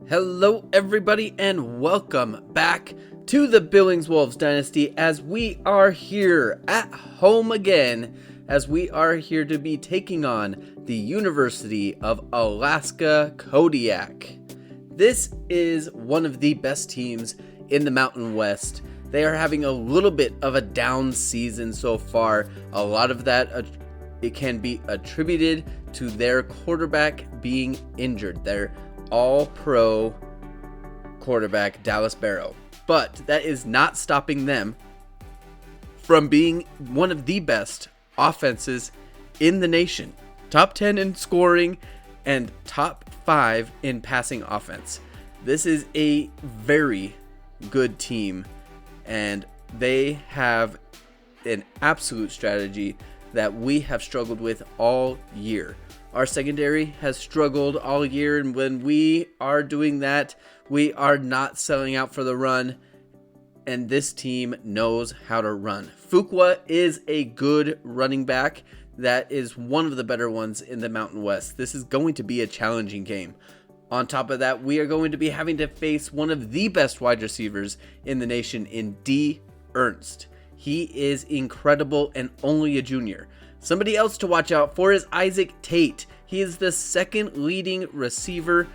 Hello everybody and welcome back to the Billings Wolves Dynasty as we are here at home again, as we are here to be taking on the University of Alaska Kodiak. This is one of the best teams in the Mountain West. They are having a little bit of a down season so far. A lot of that it can be attributed to their quarterback being injured. Their all-pro quarterback, Dallas Barrow. But that is not stopping them from being one of the best offenses in the nation. Top 10 in scoring and top 5 in passing offense. This is a very good team, and they have an absolute strategy that we have struggled with all year. Our secondary has struggled all year, and when we are doing that, we are not selling out for the run, and this team knows how to run. Fuqua is a good running back. That is one of the better ones in the Mountain West. This is going to be a challenging game. On top of that, we are going to be having to face one of the best wide receivers in the nation in D. Ernst. He is incredible and only a junior. Somebody else to watch out for is Isaac Tate. He is the second leading receiver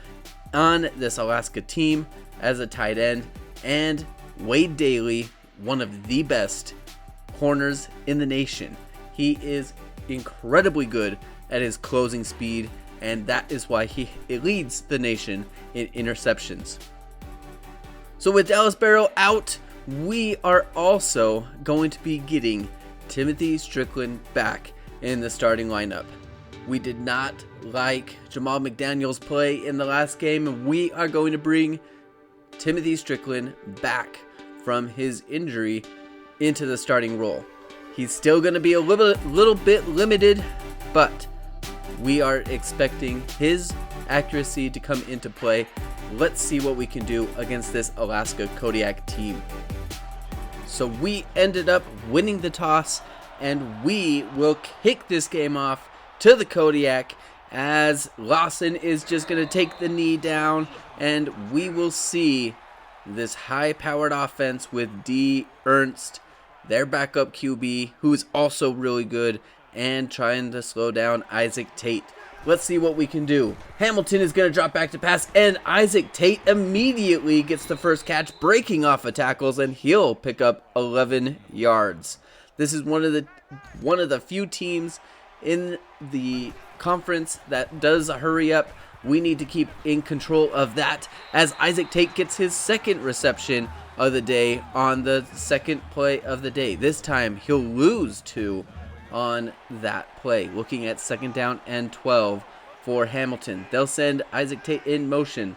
on this Alaska team as a tight end. And Wade Daly, one of the best corners in the nation. He is incredibly good at his closing speed, and that is why he leads the nation in interceptions. So with Dallas Barrow out, we are also going to be getting Timothy Strickland back in the starting lineup. We did not like Jamal McDaniel's play in the last game, and we are going to bring Timothy Strickland back from his injury into the starting role. He's still going to be a little bit limited, but we are expecting his accuracy to come into play. Let's see what we can do against this Alaska Kodiak team. So we ended up winning the toss, and we will kick this game off to the Kodiak as Lawson is just going to take the knee down, and we will see this high-powered offense with D. Ernst, their backup QB, who is also really good, and trying to slow down Isaac Tate. Let's see what we can do. Hamilton is going to drop back to pass, and Isaac Tate immediately gets the first catch, breaking off of tackles, and he'll pick up 11 yards. This is one of the few teams in the conference that does a hurry up. We need to keep in control of that as Isaac Tate gets his second reception of the day on the second play of the day. This time he'll lose 2 on that play. Looking at 2nd down and 12 for Hamilton. They'll send Isaac Tate in motion.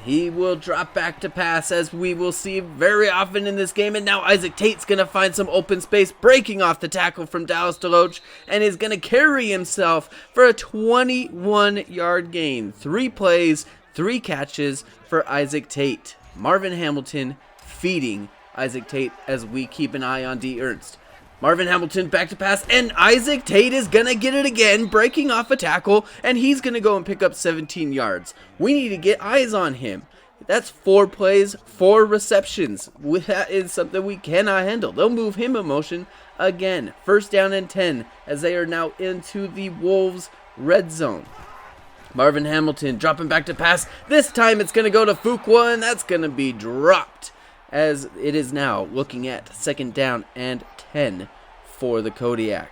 He will drop back to pass, as we will see very often in this game. And now Isaac Tate's going to find some open space, breaking off the tackle from Dallas DeLoach, and is going to carry himself for a 21-yard gain. 3 plays, 3 catches for Isaac Tate. Marvin Hamilton feeding Isaac Tate as we keep an eye on D. Ernst. Marvin Hamilton back to pass, and Isaac Tate is going to get it again, breaking off a tackle, and he's going to go and pick up 17 yards. We need to get eyes on him. That's 4 plays, 4 receptions. That is something we cannot handle. They'll move him in motion again. 1st down and 10 as they are now into the Wolves red zone. Marvin Hamilton dropping back to pass. This time it's going to go to Fuqua, and that's going to be dropped, as it is now looking at 2nd down and 10 for the Kodiak.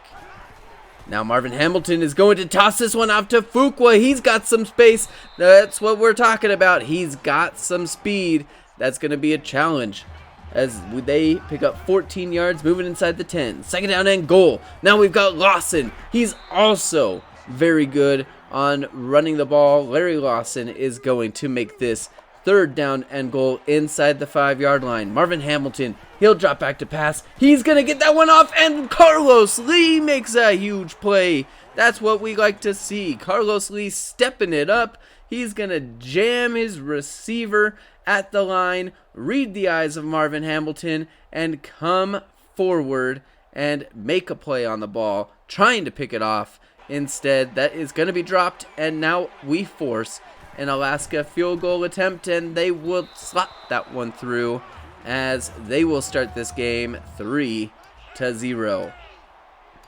Now Marvin Hamilton is going to toss this one off to Fuqua. He's got some space. That's what we're talking about. He's got some speed. That's going to be a challenge as they pick up 14 yards, moving inside the 10. 2nd down and goal. Now we've got Lawson. He's also very good on running the ball. Larry Lawson is going to make this 3rd down and goal inside the 5-yard line. Marvin Hamilton, he'll drop back to pass. He's going to get that one off, and Carlos Lee makes a huge play. That's what we like to see. Carlos Lee stepping it up. He's going to jam his receiver at the line, read the eyes of Marvin Hamilton, and come forward and make a play on the ball, trying to pick it off. Instead, that is going to be dropped, and now we force an Alaska field goal attempt, and they will slot that one through as they will start this game 3-0.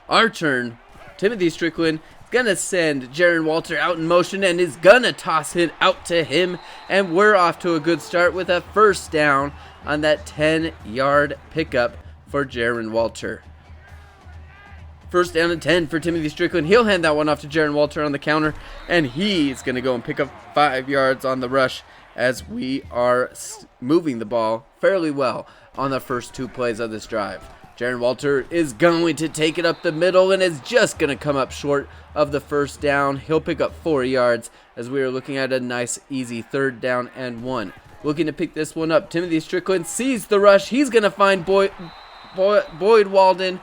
Our turn. Timothy Strickland is going to send Jaron Walter out in motion and is going to toss it out to him, and we're off to a good start with a first down on that 10-yard pickup for Jaron Walter. First down and 10 for Timothy Strickland. He'll hand that one off to Jaron Walter on the counter, and he's going to go and pick up 5 yards on the rush as we are moving the ball fairly well on the first 2 plays of this drive. Jaron Walter is going to take it up the middle and is just going to come up short of the first down. He'll pick up 4 yards as we are looking at a nice, easy 3rd down and 1. Looking to pick this one up. Timothy Strickland sees the rush. He's going to find Boyd Walden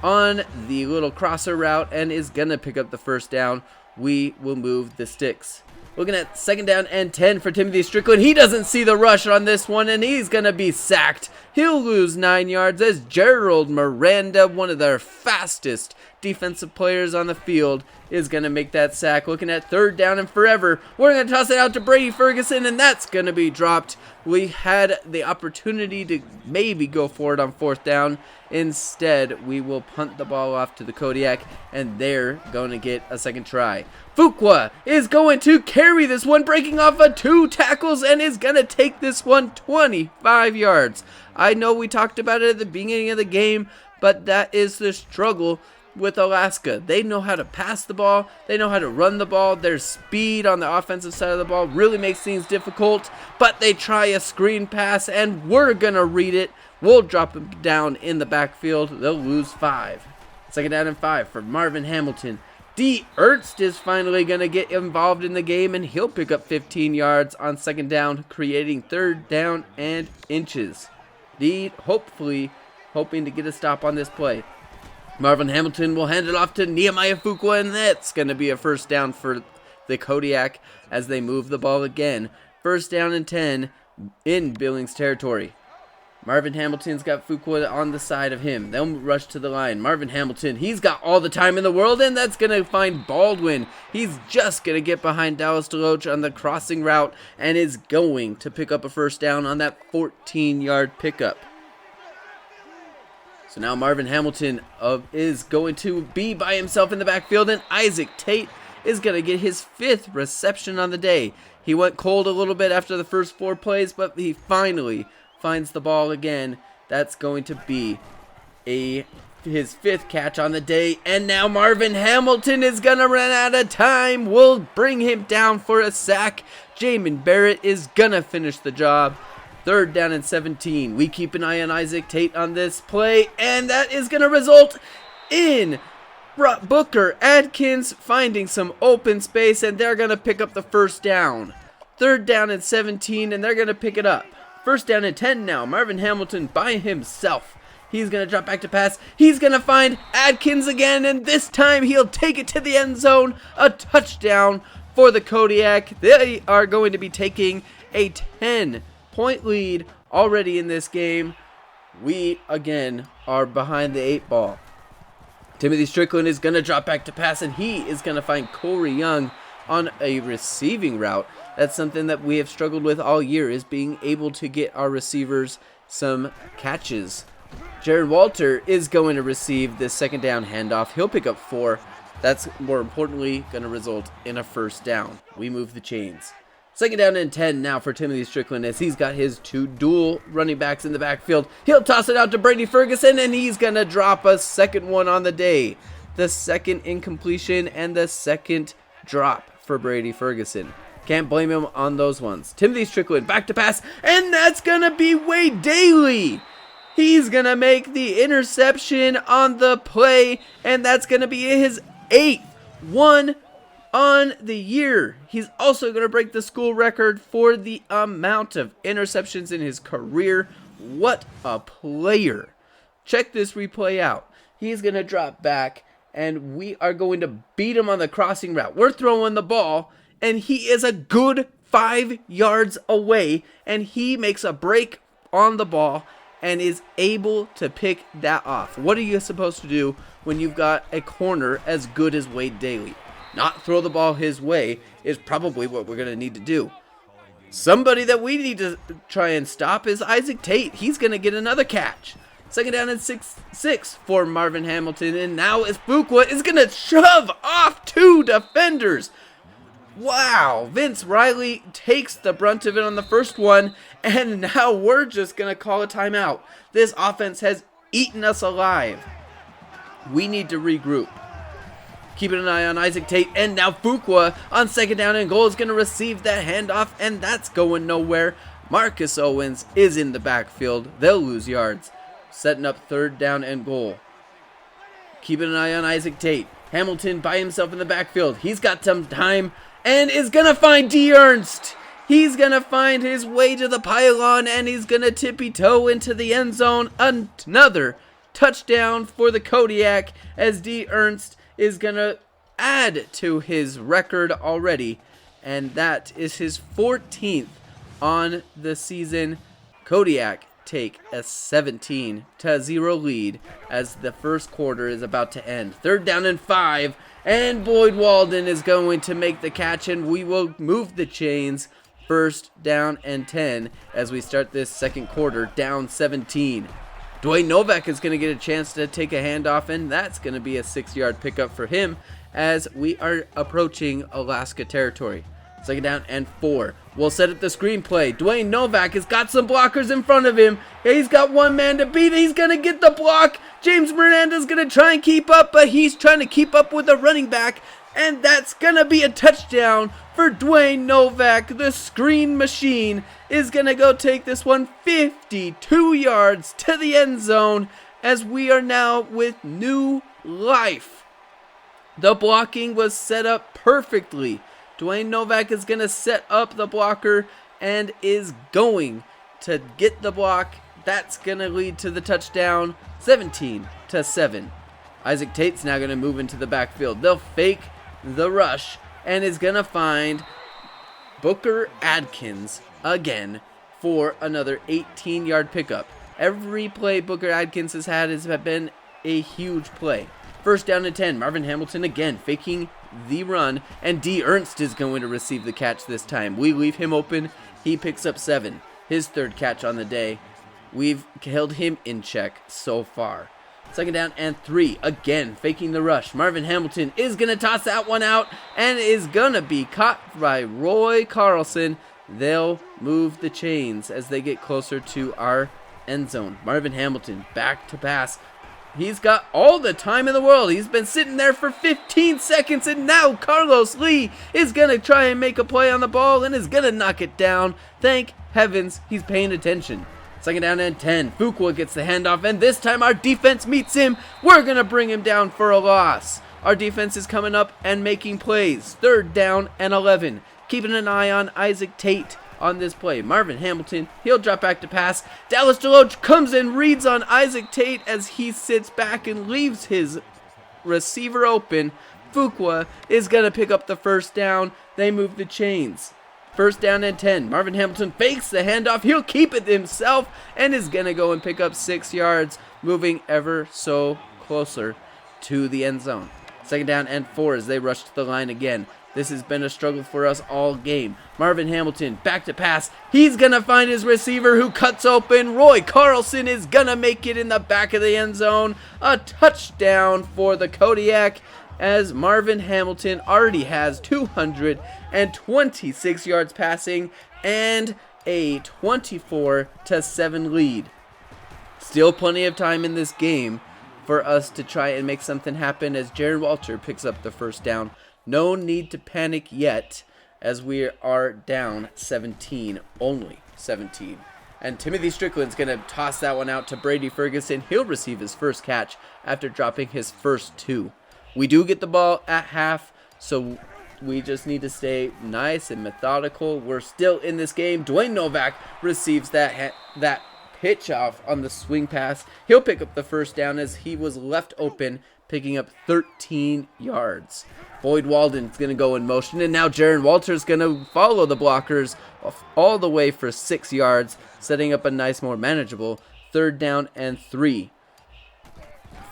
on the little crosser route and is going to pick up the first down. We will move the sticks. Looking at 2nd down and 10 for Timothy Strickland. He doesn't see the rush on this one, and he's going to be sacked. He'll lose 9 yards as Gerald Miranda, one of their fastest defensive players on the field, is going to make that sack. Looking at 3rd down and forever. We're going to toss it out to Brady Ferguson, and that's going to be dropped. We had the opportunity to maybe go for it on 4th down. Instead, we will punt the ball off to the Kodiak, and they're going to get a second try. Fuqua is going to carry this one, breaking off of 2 tackles, and is going to take this one 25 yards. I know we talked about it at the beginning of the game, but that is the struggle with Alaska. They know how to pass the ball. They know how to run the ball. Their speed on the offensive side of the ball really makes things difficult, but they try a screen pass, and we're going to read it. We'll drop him down in the backfield. They'll lose 5. 2nd down and 5 for Marvin Hamilton. D. Ernst is finally going to get involved in the game, and he'll pick up 15 yards on 2nd down, creating 3rd down and inches. D. hopefully hoping to get a stop on this play. Marvin Hamilton will hand it off to Nehemiah Fuqua, and that's going to be a first down for the Kodiak as they move the ball again. 1st down and 10 in Billings territory. Marvin Hamilton's got Fuqua on the side of him. They'll rush to the line. Marvin Hamilton, he's got all the time in the world, and that's going to find Baldwin. He's just going to get behind Dallas DeLoach on the crossing route and is going to pick up a first down on that 14-yard pickup. So now Marvin Hamilton is going to be by himself in the backfield, and Isaac Tate is going to get his 5th reception on the day. He went cold a little bit after the first 4 plays, but he finally finds the ball again. That's going to be his 5th catch on the day, and now Marvin Hamilton is going to run out of time. We'll bring him down for a sack. Jamin Barrett is going to finish the job. 3rd down and 17. We keep an eye on Isaac Tate on this play, and that is going to result in Booker Adkins finding some open space, and they're going to pick up the first down. 3rd down and 17, and they're going to pick it up. 1st down and 10 now. Marvin Hamilton by himself. He's going to drop back to pass. He's going to find Adkins again, and this time he'll take it to the end zone. A touchdown for the Kodiak. They are going to be taking a 10-point lead already in this game. We, again, are behind the 8 ball. Timothy Strickland is going to drop back to pass, and he is going to find Corey Young on a receiving route. That's something that we have struggled with all year, is being able to get our receivers some catches. Jaron Walter is going to receive this 2nd down handoff. He'll pick up 4. That's, more importantly, going to result in a first down. We move the chains. 2nd down and 10 now for Timothy Strickland as he's got his 2 dual running backs in the backfield. He'll toss it out to Brady Ferguson, and he's going to drop a 2nd one on the day. The 2nd incompletion and the 2nd drop for Brady Ferguson. Can't blame him on those ones. Timothy Strickland back to pass, and that's going to be Wade Daly. He's going to make the interception on the play, and that's going to be his 8th one on the year. He's also going to break the school record for the amount of interceptions in his career. What a player. Check this replay out. He's going to drop back, and we are going to beat him on the crossing route. We're throwing the ball, and he is a good 5 yards away, and he makes a break on the ball and is able to pick that off. What are you supposed to do when you've got a corner as good as Wade Daly? not throw the ball his way is probably what we're going to need to do. Somebody that we need to try and stop is Isaac Tate. He's going to get another catch. Second down and 6 for Marvin Hamilton. And now is Fuqua is going to shove off 2 defenders. Wow. Vince Riley takes the brunt of it on the first one. And now we're just going to call a timeout. This offense has eaten us alive. We need to regroup. Keeping an eye on Isaac Tate, and now Fuqua on second down and goal is going to receive that handoff, and that's going nowhere. Marcus Owens is in the backfield. They'll lose yards. Setting up third down and goal. Keeping an eye on Isaac Tate. Hamilton by himself in the backfield. He's got some time and is going to find D. Ernst. He's going to find his way to the pylon, and he's going to tippy-toe into the end zone. Another touchdown for the Kodiak as D. Ernst is going to add to his record already, and that is his 14th on the season. Kodiak take a 17-0 lead as the first quarter is about to end. Third down and 5, and Boyd Walden is going to make the catch, and we will move the chains. First down and 10 as we start this second quarter, down 17. Dwayne Novak is going to get a chance to take a handoff, and that's going to be a 6-yard pickup for him as we are approaching Alaska territory. Second down and 4. We'll set up the screenplay. Dwayne Novak has got some blockers in front of him. He's got one man to beat. He's going to get the block. James Miranda's going to try and keep up, but he's trying to keep up with the running back, and that's going to be a touchdown for Dwayne Novak. The screen machine is going to go take this one 52 yards to the end zone as we are now with new life. The blocking was set up perfectly. Dwayne Novak is going to set up the blocker and is going to get the block. That's going to lead to the touchdown, 17-7. Isaac Tate's now going to move into the backfield. They'll fake the rush and is going to find Booker Adkins again for another 18-yard pickup. Every play Booker Adkins has had has been a huge play. First down and 10. Marvin Hamilton again faking the run, and D. Ernst is going to receive the catch this time. We leave him open. He picks up 7. His third catch on the day. We've held him in check so far. Second down and 3. Again, faking the rush. Marvin Hamilton is going to toss that one out and is going to be caught by Roy Carlson. They'll move the chains as they get closer to our end zone. Marvin Hamilton back to pass. He's got all the time in the world. He's been sitting there for 15 seconds, and now Carlos Lee is going to try and make a play on the ball and is going to knock it down. Thank heavens he's paying attention. Second down and 10. Fuqua gets the handoff, and this time our defense meets him. We're going to bring him down for a loss. Our defense is coming up and making plays. Third down and 11. Keeping an eye on Isaac Tate on this play. Marvin Hamilton, he'll drop back to pass. Dallas Deloach comes and reads on Isaac Tate as he sits back and leaves his receiver open. Fuqua is going to pick up the first down. They move the chains. First down and 10. Marvin Hamilton fakes the handoff. He'll keep it himself and is going to go and pick up 6 yards, moving ever so closer to the end zone. Second down and 4 as they rush to the line again. This has been a struggle for us all game. Marvin Hamilton back to pass. He's going to find his receiver who cuts open. Roy Carlson is going to make it in the back of the end zone. A touchdown for the Kodiak as Marvin Hamilton already has 226 yards passing and a 24-7 lead. Still plenty of time in this game for us to try and make something happen as Jaron Walter picks up the first down. No need to panic yet as we are down 17, only 17. And Timothy Strickland's going to toss that one out to Brady Ferguson. He'll receive his first catch after dropping his first 2. We do get the ball at half, so we just need to stay nice and methodical. We're still in this game. Dwayne Novak receives that pitch off on the swing pass. He'll pick up the first down as he was left open, picking up 13 yards. Boyd Walden's going to go in motion, and now Jaron Walter's going to follow the blockers all the way for 6 yards, setting up a nice, more manageable third down and 3.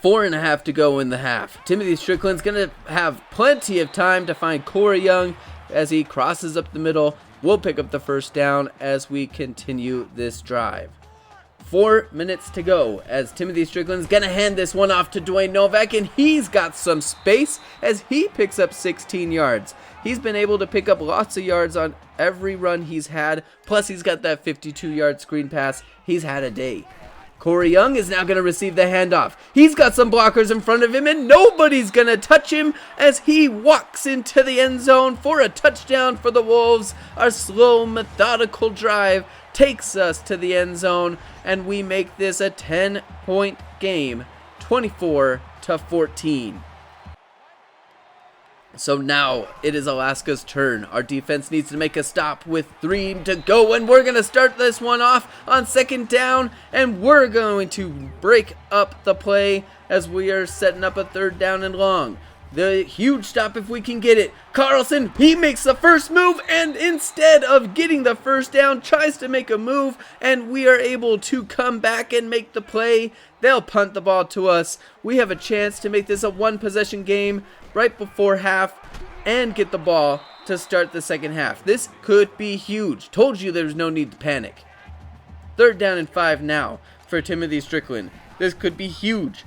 4.5 to go in the half. Timothy Strickland's going to have plenty of time to find Corey Young as he crosses up the middle. We'll pick up the first down as we continue this drive. 4 minutes to go as Timothy Strickland's going to hand this one off to Dwayne Novak, and he's got some space as he picks up 16 yards. He's been able to pick up lots of yards on every run he's had, plus he's got that 52-yard screen pass. He's had a day. Corey Young is now going to receive the handoff. He's got some blockers in front of him, and nobody's going to touch him as he walks into the end zone for a touchdown for the Wolves. Our slow, methodical drive takes us to the end zone, and we make this a 10-point game, 24-14. So now it is Alaska's turn. Our defense needs to make a stop with 3 to go, and we're going to start this one off on second down, and we're going to break up the play as we are setting up a 3rd down and long. The huge stop if we can get it. Carlson, he makes the first move, and instead of getting the first down, tries to make a move, and we are able to come back and make the play. They'll punt the ball to us. We have a chance to make this a 1-possession game right before half and get the ball to start the second half. This could be huge. Told you there's no need to panic. 3rd down and 5 now for Timothy Strickland. This could be huge.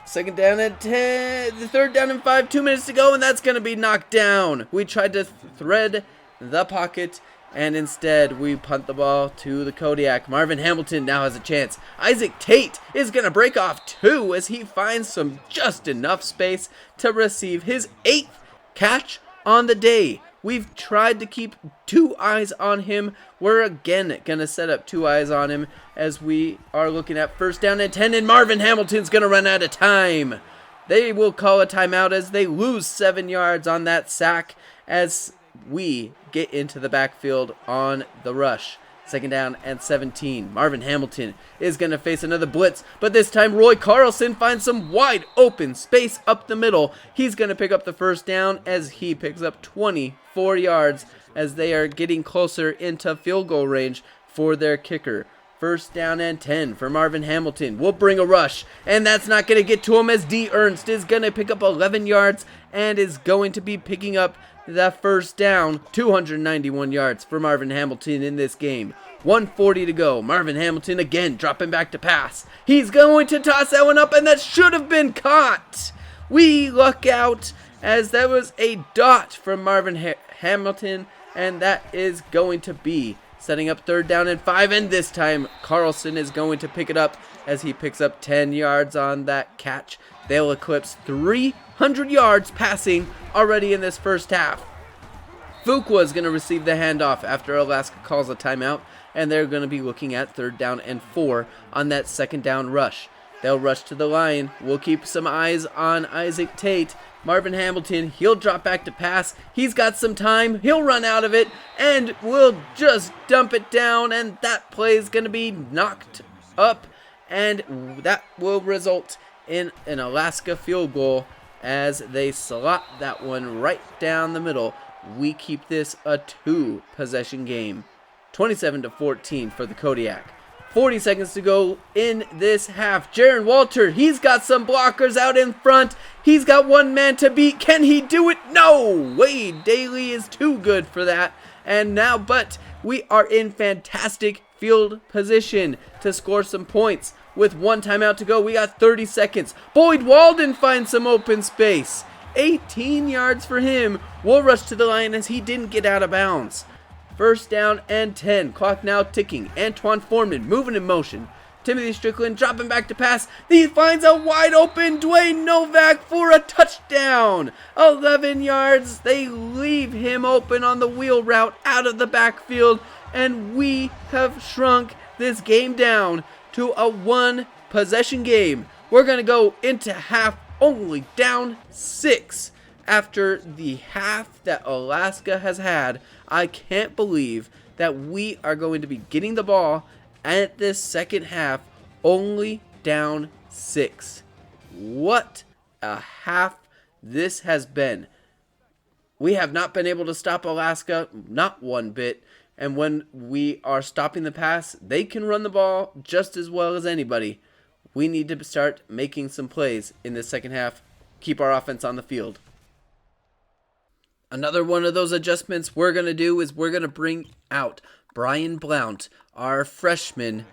2nd down and 10, the 3rd down and 5, 2 minutes to go, and that's going to be knocked down. We tried to thread the pocket, and instead we punt the ball to the Kodiak. Marvin Hamilton now has a chance. Isaac Tate is going to break off 2 as he finds some just enough space to receive his 8th catch on the day. We've tried to keep 2 eyes on him. We're again going to set up 2 eyes on him as we are looking at 1st down and 10, and Marvin Hamilton's going to run out of time. They will call a timeout as they lose 7 yards on that sack as we get into the backfield on the rush. 2nd down and 17. Marvin Hamilton is going to face another blitz, but this time Roy Carlson finds some wide open space up the middle. He's going to pick up the 1st down as he picks up 24 yards as they are getting closer into field goal range for their kicker. 1st down and 10 for Marvin Hamilton. We'll bring a rush, and that's not going to get to him as D. Ernst is going to pick up 11 yards and is going to be picking up the 1st down. 291 yards for Marvin Hamilton in this game. 1:40 to go. Marvin Hamilton again dropping back to pass. He's going to toss that one up, and that should have been caught. We luck out as that was a dot from Marvin Hamilton, and that is going to be setting up 3rd down and 5, and this time Carlson is going to pick it up as he picks up 10 yards on that catch. They'll eclipse 300 yards passing already in this first half. Fuqua is going to receive the handoff after Alaska calls a timeout, and they're going to be looking at 3rd down and 4 on that 2nd down rush. They'll rush to the line. We'll keep some eyes on Isaac Tate. Marvin Hamilton, he'll drop back to pass. He's got some time. He'll run out of it, and we'll just dump it down, and that play is going to be knocked up, and that will result in an Alaska field goal as they slot that one right down the middle. We keep this a 2-possession game. 27-14 for the Kodiak. 40 seconds to go in this half. Jaron Walter, he's got some blockers out in front. He's got one man to beat. Can he do it? No! Wade Daly is too good for that. And now, but we are in fantastic field position to score some points. With 1 timeout to go, we got 30 seconds. Boyd Walden finds some open space. 18 yards for him. We'll rush to the line as he didn't get out of bounds. 1st down and 10. Clock now ticking. Antoine Foreman moving in motion. Timothy Strickland dropping back to pass. He finds a wide open Dwayne Novak for a touchdown. 11 yards. They leave him open on the wheel route out of the backfield. And we have shrunk this game down to a 1-possession game. We're going to go into half only down 6 after the half that Alaska has had. I can't believe that we are going to be getting the ball at this second half only down 6. What a half this has been. We have not been able to stop Alaska, not one bit. And when we are stopping the pass, they can run the ball just as well as anybody. We need to start making some plays in the second half. Keep our offense on the field. Another one of those adjustments we're going to do is we're going to bring out Brian Blount, our freshman,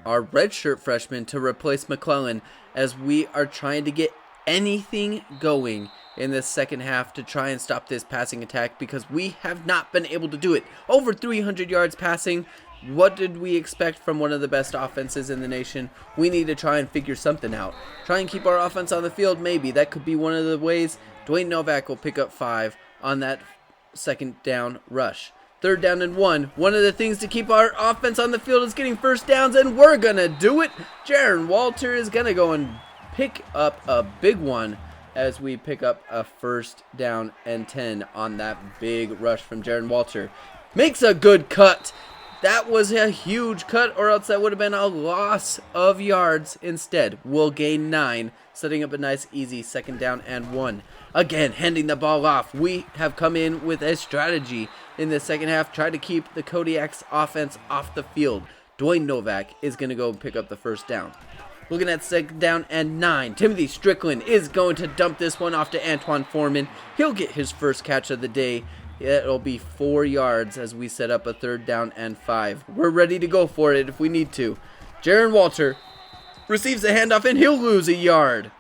our redshirt freshman, to replace McClellan, as we are trying to get anything going in this second half to try and stop this passing attack, because we have not been able to do it. Over 300 yards passing. What did we expect from one of the best offenses in the nation? We need to try and figure something out. Try and keep our offense on the field, maybe. That could be one of the ways. Dwayne Novak will pick up 5 on that second down rush. 3rd down and 1. One of the things to keep our offense on the field is getting first downs, and we're going to do it. Jaron Walter is going to go and pick up a big one as we pick up a 1st down and 10 on that big rush from Jaron Walter. Makes a good cut. That was a huge cut, or else that would have been a loss of yards. Instead, we'll gain 9, setting up a nice, easy 2nd down and 1. Again, handing the ball off. We have come in with a strategy in the second half, try to keep the Kodiak's offense off the field. Dwayne Novak is going to go and pick up the 1st down. Looking at 2nd down and 9. Timothy Strickland is going to dump this one off to Antoine Foreman. He'll get his first catch of the day. It'll be 4 yards as we set up a 3rd down and 5. We're ready to go for it if we need to. Jaron Walter receives the handoff, and he'll lose a yard.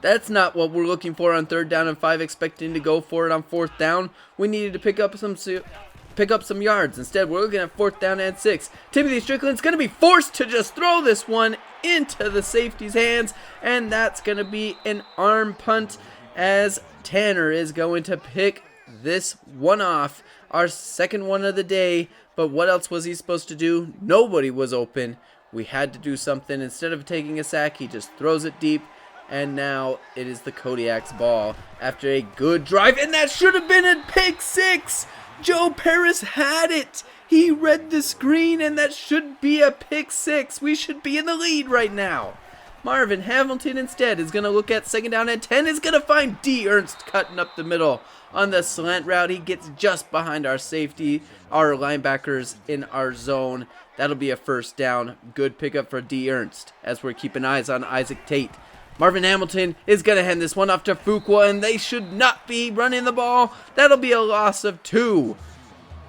That's not what we're looking for on 3rd down and 5, expecting to go for it on 4th down. We needed to pick up some yards. Instead, we're looking at 4th down and 6. Timothy Strickland's going to be forced to just throw this one into the safety's hands, and that's going to be an arm punt, as Tanner is going to pick this one off, our 2nd one of the day. But what else was he supposed to do? Nobody was open. We had to do something. Instead of taking a sack, he just throws it deep, and now it is the Kodiak's ball after a good drive, and that should have been a pick 6. Joe Paris had it. He read the screen, and that should be a pick 6. We should be in the lead right now. Marvin Hamilton instead is going to look at 2nd down and 10, is going to find D. Ernst cutting up the middle on the slant route. He gets just behind our safety, our linebackers in our zone. That'll be a 1st down. Good pickup for D. Ernst as we're keeping eyes on Isaac Tate. Marvin Hamilton is going to hand this one off to Fuqua, and they should not be running the ball. That'll be a loss of 2.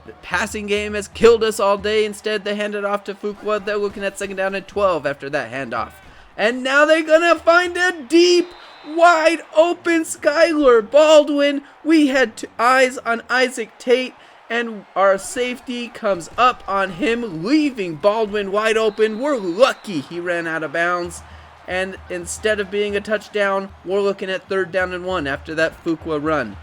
The passing game has killed us all day. Instead, they hand it off to Fuqua. They're looking at 2nd down and 12 after that handoff. And now they're going to find a deep, wide open Skylar Baldwin. We had eyes on Isaac Tate, and our safety comes up on him, leaving Baldwin wide open. We're lucky he ran out of bounds. And instead of being a touchdown, we're looking at 3rd down and 1 after that Fuqua run.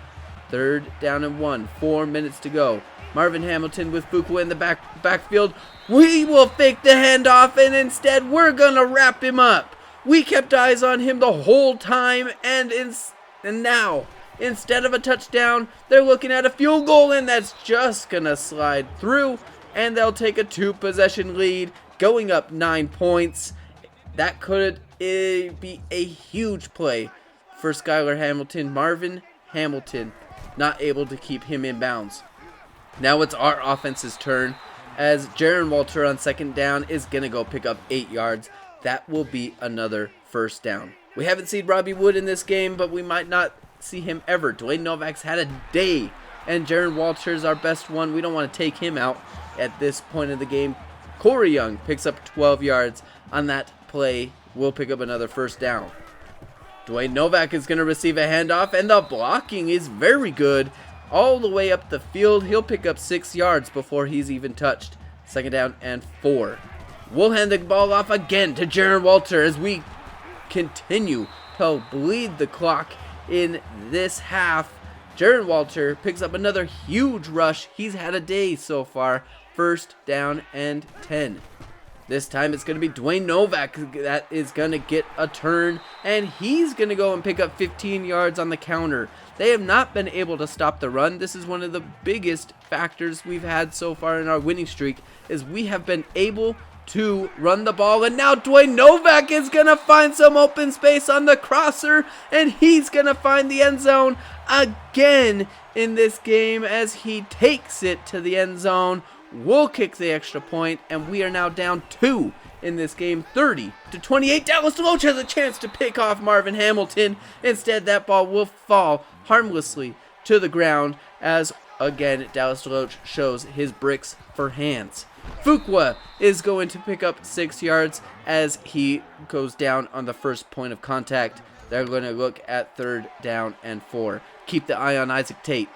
3rd down and 1, 4 minutes to go. Marvin Hamilton with Fuqua in the backfield. We will fake the handoff, and instead we're going to wrap him up. We kept eyes on him the whole time, and now, instead of a touchdown, they're looking at a field goal, and that's just going to slide through, and they'll take a 2-possession lead, going up 9 points. That could be a huge play for Skylar Hamilton. Marvin Hamilton not able to keep him in bounds. Now it's our offense's turn, as Jaron Walter on 2nd down is going to go pick up 8 yards. That will be another 1st down. We haven't seen Robbie Wood in this game, but we might not see him ever. Dwayne Novak's had a day, and Jaron Walter's our best one. We don't want to take him out at this point of the game. Corey Young picks up 12 yards on that play. We'll pick up another 1st down. Dwayne Novak is going to receive a handoff, and the blocking is very good. All the way up the field, he'll pick up 6 yards before he's even touched. 2nd down and 4. We'll hand the ball off again to Jaron Walter as we continue to bleed the clock in this half. Jaron Walter picks up another huge rush. He's had a day so far. 1st down and 10. This time it's going to be Dwayne Novak that is going to get a turn, and he's going to go and pick up 15 yards on the counter. They have not been able to stop the run. This is one of the biggest factors we've had so far in our winning streak, is we have been able to run the ball, and now Dwayne Novak is going to find some open space on the crosser, and he's going to find the end zone again in this game as he takes it to the end zone. We'll kick the extra point, and we are now down 2 in this game. 30-28. Dallas DeLoach has a chance to pick off Marvin Hamilton. Instead, that ball will fall harmlessly to the ground as, again, Dallas DeLoach shows his bricks for hands. Fuqua is going to pick up 6 yards as he goes down on the first point of contact. They're going to look at 3rd down and 4. Keep the eye on Isaac Tate.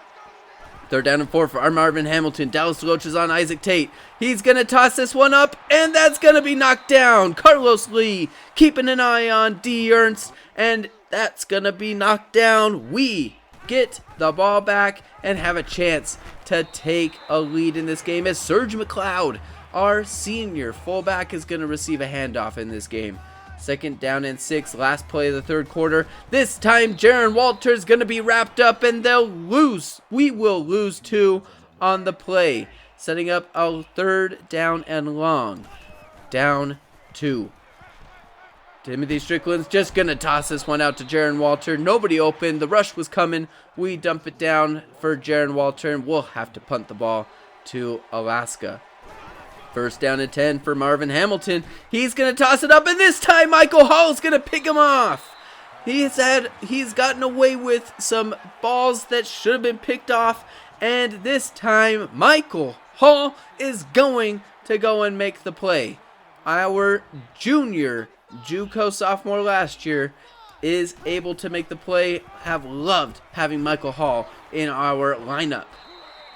3rd down and 4 for our Marvin Hamilton. Dallas DeLoach is on Isaac Tate. He's going to toss this one up, and that's going to be knocked down. Carlos Lee keeping an eye on D. Ernst, and that's going to be knocked down. We get the ball back and have a chance to take a lead in this game as Serge McLeod, our senior fullback, is going to receive a handoff in this game. 2nd down and 6, last play of the 3rd quarter. This time, Jaron Walter's going to be wrapped up, and they'll lose. We will lose 2 on the play, setting up a 3rd down and long. Down 2. Timothy Strickland's just going to toss this one out to Jaron Walter. Nobody open. The rush was coming. We dump it down for Jaron Walter, and we'll have to punt the ball to Alaska. 1st down and 10 for Marvin Hamilton. He's going to toss it up, and this time Michael Hall's going to pick him off. He's gotten away with some balls that should have been picked off, and this time Michael Hall is going to go and make the play. Our junior JUCO sophomore last year is able to make the play. Have loved having Michael Hall in our lineup.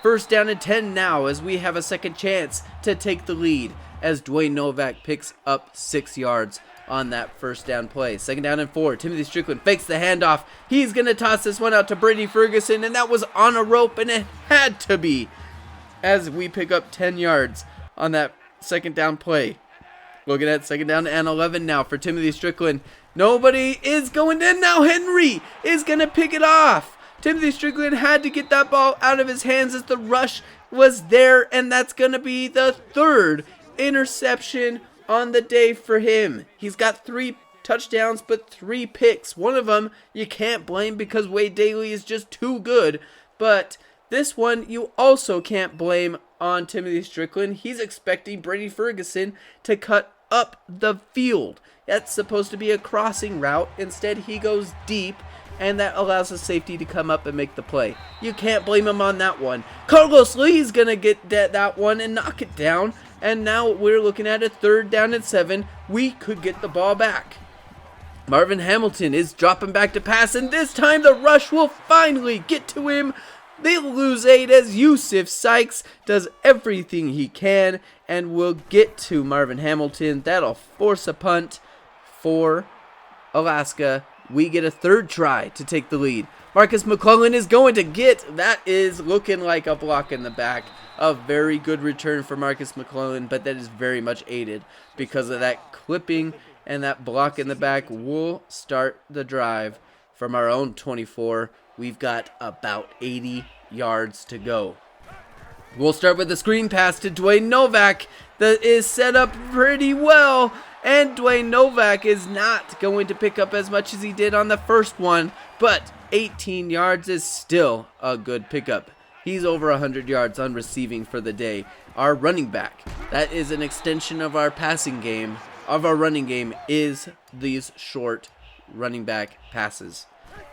1st down and 10 now as we have a second chance to take the lead as Dwayne Novak picks up 6 yards on that 1st down play. 2nd down and 4. Timothy Strickland fakes the handoff. He's going to toss this one out to Brady Ferguson, and that was on a rope, and it had to be, as we pick up 10 yards on that 2nd down play. Looking at 2nd down and 11 now for Timothy Strickland. Nobody is going in now. Henry is going to pick it off. Timothy Strickland had to get that ball out of his hands as the rush was there, and that's going to be the 3rd interception on the day for him. He's got 3 touchdowns, but 3 picks. One of them you can't blame because Wade Daly is just too good, but this one you also can't blame on Timothy Strickland. He's expecting Brady Ferguson to cut up the field. That's supposed to be a crossing route. Instead, he goes deep, and that allows the safety to come up and make the play. You can't blame him on that one. Carlos Lee's going to get that one and knock it down. And now we're looking at a 3rd down and 7. We could get the ball back. Marvin Hamilton is dropping back to pass, and this time the rush will finally get to him. They'll lose 8 as Yusuf Sykes does everything he can and will get to Marvin Hamilton. That'll force a punt for Alaska. We get a 3rd try to take the lead. Marcus McClellan is going to get, that is looking like a block in the back. A very good return for Marcus McClellan, but that is very much aided because of that clipping and that block in the back. We'll start the drive from our own 24. We've got about 80 yards to go. We'll start with the screen pass to Dwayne Novak that is set up pretty well. And Dwayne Novak is not going to pick up as much as he did on the first one, but 18 yards is still a good pickup. He's over 100 yards on receiving for the day. Our running back, that is an extension of our passing game, of our running game, is these short running back passes.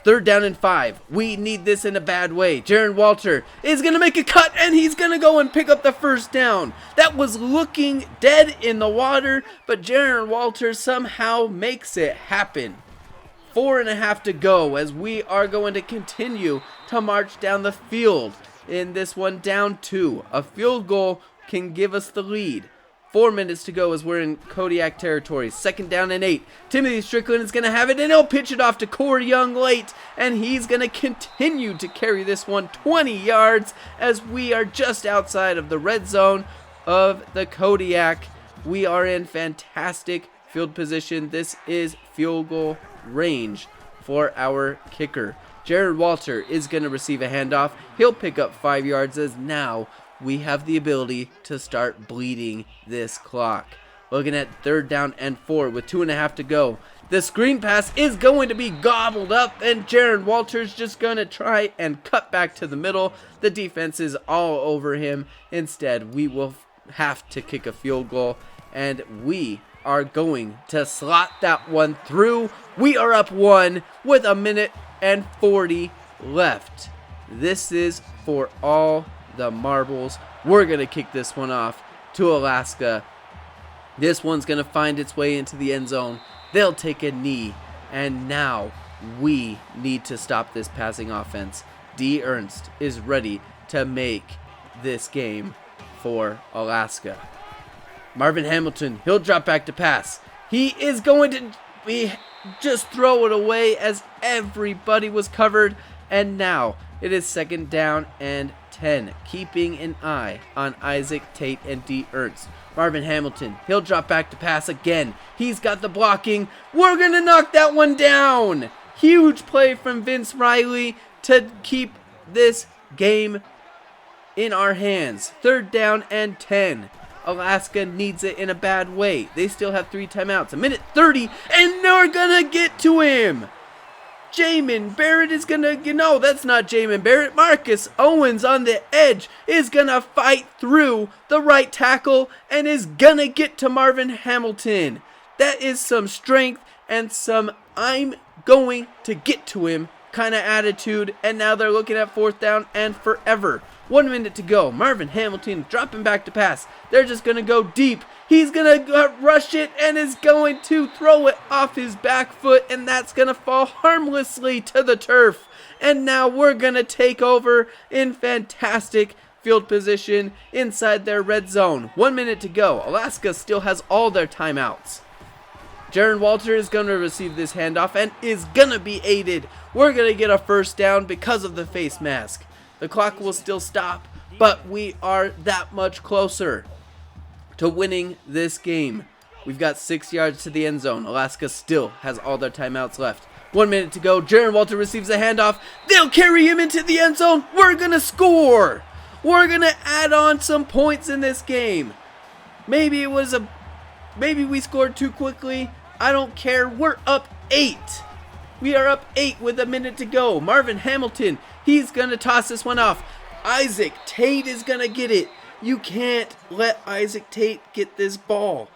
3rd down and 5. We need this in a bad way. Jaron Walter is going to make a cut, and he's going to go and pick up the 1st down. That was looking dead in the water, but Jaron Walter somehow makes it happen. 4.5 to go as we are going to continue to march down the field in this one. Down 2. A field goal can give us the lead. 4 minutes to go as we're in Kodiak territory. 2nd down and 8. Timothy Strickland is going to have it, and he'll pitch it off to Corey Young late, and he's going to continue to carry this one 20 yards as we are just outside of the red zone of the Kodiak. We are in fantastic field position. This is field goal range for our kicker. Jared Walter is going to receive a handoff. He'll pick up 5 yards as now we have the ability to start bleeding this clock. Looking at 3rd down and 4 with 2.5 to go. The screen pass is going to be gobbled up, and Jaron Walter's just going to try and cut back to the middle. The defense is all over him. Instead, we will have to kick a field goal, and we are going to slot that one through. We are up 1 with 1:40 left. This is for all the marbles. We're going to kick this one off to Alaska. This one's going to find its way into the end zone. They'll take a knee. And now we need to stop this passing offense. D. Ernst is ready to make this game for Alaska. Marvin Hamilton, he'll drop back to pass. He is going to just throw it away as everybody was covered. And now it is 2nd down and 10, keeping an eye on Isaac Tate and D. Ernst. Marvin Hamilton, he'll drop back to pass again. He's got the blocking. We're going to knock that one down. Huge play from Vince Riley to keep this game in our hands. 3rd down and 10. Alaska needs it in a bad way. They still have 3 timeouts. 1:30, and they're going to get to him. Jamin Barrett is going to, no, that's not Jamin Barrett. Marcus Owens on the edge is going to fight through the right tackle and is going to get to Marvin Hamilton. That is some strength and some I'm going to get to him kind of attitude. And now they're looking at 4th down and forever. 1 minute to go. Marvin Hamilton dropping back to pass. They're just going to go deep. He's going to rush it and is going to throw it off his back foot, and that's going to fall harmlessly to the turf. And now we're going to take over in fantastic field position inside their red zone. 1 minute to go. Alaska still has all their timeouts. Jaron Walter is going to receive this handoff and is going to be aided. We're going to get a 1st down because of the face mask. The clock will still stop, but we are that much closer to winning this game. We've got 6 yards to the end zone. Alaska still has all their timeouts left. 1 minute to go. Jaron Walter receives a handoff. They'll carry him into the end zone. We're going to score. We're going to add on some points in this game. Maybe we scored too quickly. I don't care. We're up 8. We are up 8 with 1 minute to go. Marvin Hamilton, he's going to toss this one off. Isaac Tate is going to get it. You can't let Isaac Tate get this ball.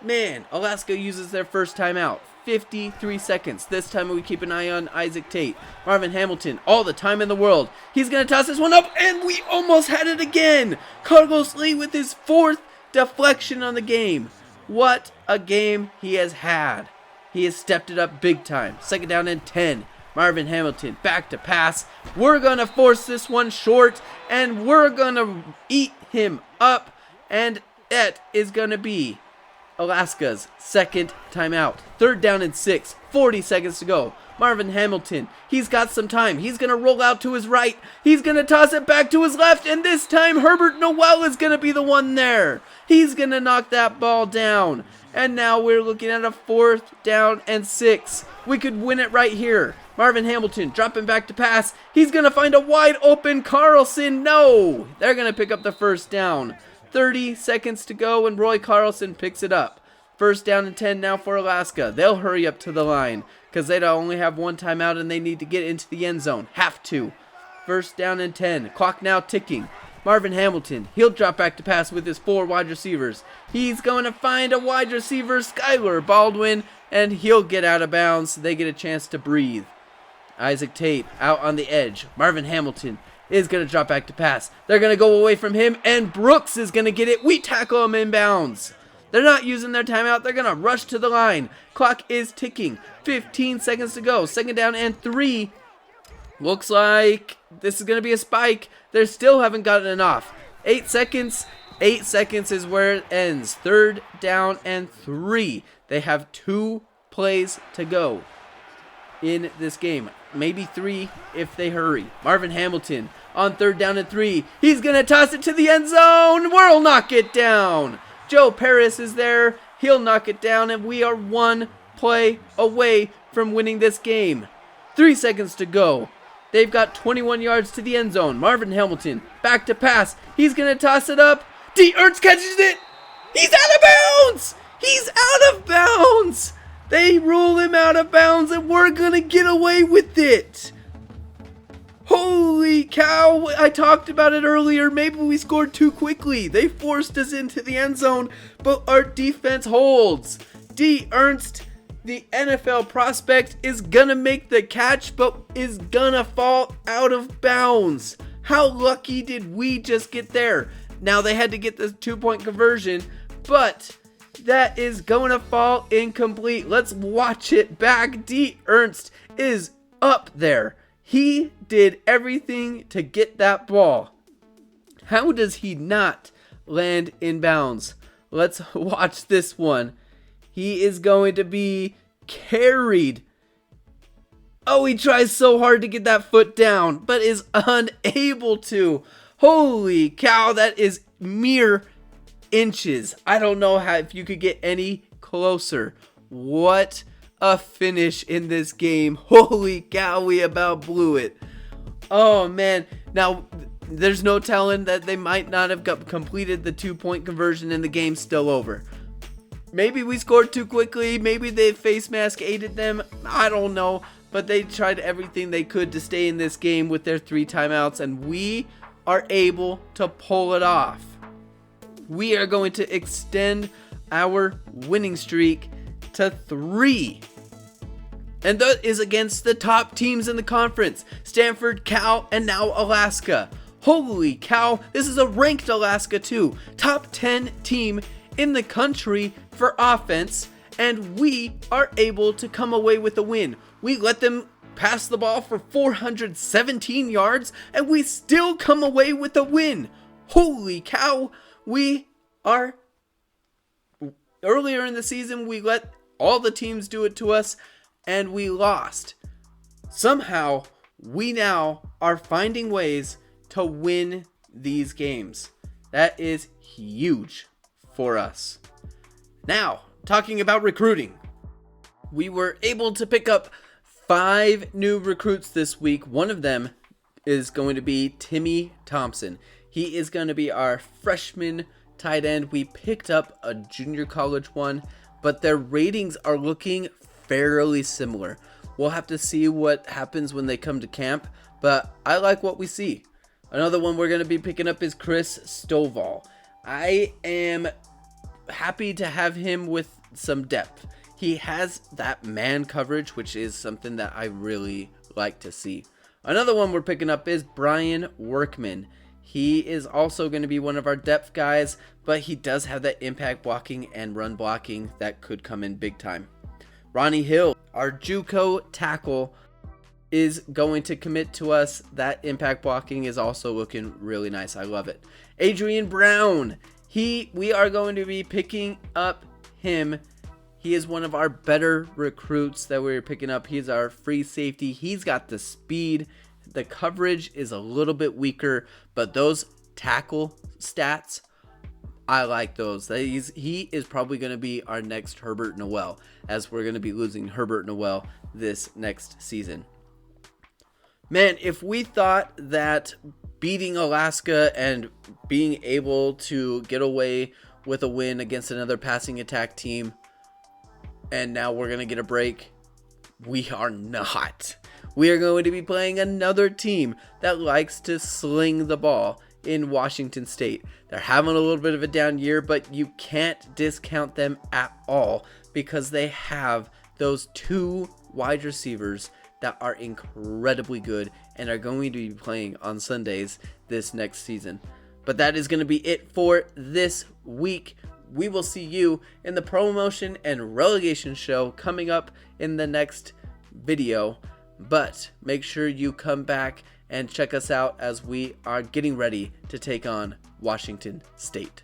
Man, Alaska uses their first timeout. 53 seconds. This time we keep an eye on Isaac Tate. Marvin Hamilton, all the time in the world. He's going to toss this one up, and we almost had it again. Carlos Lee with his 4th deflection on the game. What a game he has had. He has stepped it up big time. 2nd down and 10. Marvin Hamilton back to pass. We're going to force this one short, and we're going to eat him up, and that is going to be Alaska's 2nd timeout. 3rd down and 6. 40 seconds to go. Marvin Hamilton, he's got some time. He's going to roll out to his right. He's going to toss it back to his left, and this time Herbert Noel is going to be the one there. He's going to knock that ball down. And now we're looking at a 4th down and 6. We could win it right here. Marvin Hamilton dropping back to pass. He's going to find a wide open Carlson. No! They're going to pick up the 1st down. 30 seconds to go, and Roy Carlson picks it up. 1st down and 10 now for Alaska. They'll hurry up to the line because they only have 1 timeout and they need to get into the end zone. Have to. 1st down and 10. Clock now ticking. Marvin Hamilton, he'll drop back to pass with his 4 wide receivers. He's going to find a wide receiver, Skylar Baldwin, and he'll get out of bounds. They get a chance to breathe. Isaac Tate out on the edge. Marvin Hamilton is going to drop back to pass. They're going to go away from him, and Brooks is going to get it. We tackle him inbounds. They're not using their timeout. They're going to rush to the line. Clock is ticking. 15 seconds to go. 2nd down and 3. Looks like this is going to be a spike. They still haven't gotten enough. 8 seconds. 8 seconds is where it ends. 3rd down and 3. They have 2 plays to go in this game. Maybe 3 if they hurry. Marvin Hamilton on 3rd down and 3. He's going to toss it to the end zone. We'll knock it down. Joe Paris is there. He'll knock it down, and we are 1 play away from winning this game. 3 seconds to go. They've got 21 yards to the end zone. Marvin Hamilton back to pass. He's going to toss it up. D. Ernst catches it. He's out of bounds. He's out of bounds. They rule him out of bounds, and we're going to get away with it. Holy cow. I talked about it earlier. Maybe we scored too quickly. They forced us into the end zone, but our defense holds. D. Ernst, the NFL prospect, is gonna make the catch, but is gonna fall out of bounds. How lucky did we just get there? Now they had to get the 2-point conversion, but that is going to fall incomplete. Let's watch it back. D. Ernst is up there. He did everything to get that ball. How does he not land in bounds? Let's watch this one. He is going to be carried. Oh, he tries so hard to get that foot down, but is unable to. Holy cow, that is mere inches. I don't know how if you could get any closer. What a finish in this game. Holy cow, we about blew it. Oh man, now there's no telling that they might not have completed the 2-point conversion and the game's still over. Maybe we scored too quickly, maybe the face mask aided them, I don't know, but they tried everything they could to stay in this game with their 3 timeouts, and we are able to pull it off. We are going to extend our winning streak to 3. And that is against the top teams in the conference. Stanford, Cal, and now Alaska. Holy cow, this is a ranked Alaska too. Top 10 team in the country for offense, and we are able to come away with a win. We let them pass the ball for 417 yards, and we still come away with a win. Holy cow, we are... Earlier in the season, we let all the teams do it to us, and we lost. Somehow, we now are finding ways to win these games. That is huge for us. Now, talking about recruiting. We were able to pick up 5 new recruits this week. One of them is going to be Timmy Thompson. He is going to be our freshman tight end. We picked up a junior college one, but their ratings are looking fairly similar. We'll have to see what happens when they come to camp, but I like what we see. Another one we're going to be picking up is Chris Stovall. I am happy to have him with some depth. He has that man coverage, which is something that I really like to see. Another one we're picking up is Brian Workman. He is also going to be one of our depth guys, but he does have that impact blocking and run blocking that could come in big time. Ronnie Hill, our JUCO tackle, is going to commit to us. That impact blocking is also looking really nice. I love it. Adrian Brown, we are going to be picking up him. He is one of our better recruits that we're picking up. He's our free safety. He's got the speed. The coverage is a little bit weaker, but those tackle stats, I like those. He is probably going to be our next Herbert Noel, as we're going to be losing Herbert Noel this next season. Man, if we thought that beating Alaska and being able to get away with a win against another passing attack team, and now we're going to get a break, we are not. We are going to be playing another team that likes to sling the ball in Washington State. They're having a little bit of a down year, but you can't discount them at all because they have those 2 wide receivers that are incredibly good and are going to be playing on Sundays this next season. But that is going to be it for this week. We will see you in the promotion and relegation show coming up in the next video. But make sure you come back and check us out as we are getting ready to take on Washington State.